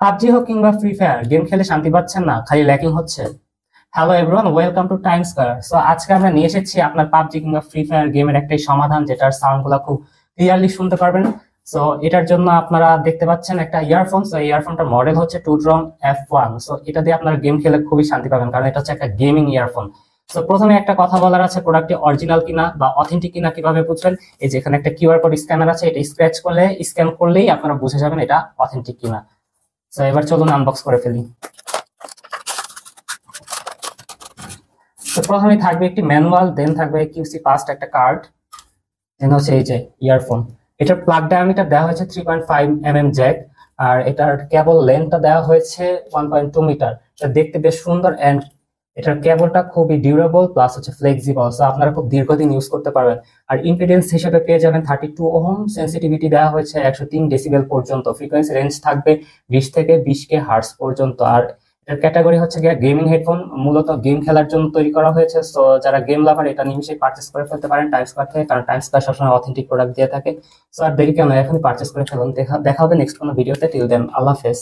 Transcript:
PUBG হোক কিংবা free fire game খেলে শান্তি পাচ্ছেন না, খালি ল্যাকিং হচ্ছে। Hello everyone, welcome to time square. So আজকে আমরা নিয়ে এসেছি আপনার পাবজি কিংবা ফ্রি ফায়ার গেমের একটাই সমাধান, যেটার সাউন্ড গুলা খুব ক্লিয়ারলি শুনতে পারবেন। সো এটার জন্য আপনারা দেখতে পাচ্ছেন একটা ইয়ারফোন। সো এই ইয়ারফোনটার মডেল হচ্ছে টুড্রম F1। সো এটা দিয়ে আপনারা গেম খেলে খুবই শান্তি পাবেন, কারণ এটা হচ্ছে একটা গেমিং ইয়ারফোন। তো প্রথমে একটা কথা বলার আছে, প্রোডাক্টটি অরিজিনাল কিনা বা অথেন্টিক কিনা কিভাবে বুঝবেন? এই যে এখানে একটা কিউআর কোড স্ক্যানার আছে, এটা স্ক্যান করলেই আপনারা বুঝে যাবেন এটা অথেন্টিক কিনা। তো এবার চলুন আনবক্স করে ফেলি। তো প্রথমে থাকবে একটি ম্যানুয়াল, দেন থাকবে কিউসি পাস্ট একটা কার্ড, দেন হচ্ছে এই যে ইয়ারফোন। এটার প্লাগ ডায়ামিটার দেওয়া হয়েছে 3.5 mm জ্যাক, আর এটার কেবল লেন্থটা দেওয়া হয়েছে 1.2 মিটার। এটা দেখতে বেশ সুন্দর, এন্ড এটার কেবলটা খুবই ডিউরেবল প্লাস হচ্ছে ফ্লেক্সিবল, সো আপনারা খুব দীর্ঘদিন ইউজ করতে পারবেন। আর ইম্পিডেন্স হিসেবে পেয়ে যাবেন 32 ওহম, সেন্সিটিভিটি দেওয়া হয়েছে 103 ডেসিবেল পর্যন্ত, ফ্রিকোয়েন্সি রেঞ্জ থাকবে 20 থেকে 20K হার্টজ পর্যন্ত। আর এর ক্যাটাগরি হচ্ছে গিয়ে গেমিং হেডফোন, মূলত গেম খেলার জন্য তৈরি করা হয়েছে। সো যারা গেম লাভার এটা নিমিশেই পারচেস করে ফেলতে পারেন টাইম স্কয়ার থেকে, কারণ টাইম স্কয়ার সবসময় অথেন্টিক প্রোডাক্ট দিয়ে থাকে। সো আর দেরি কেন, এখনই পারচেস করে ফেলুন। দেখা হবে নেক্সট কোনো ভিডিওতে। টিল দেন, আল্লাহ হাফেজ।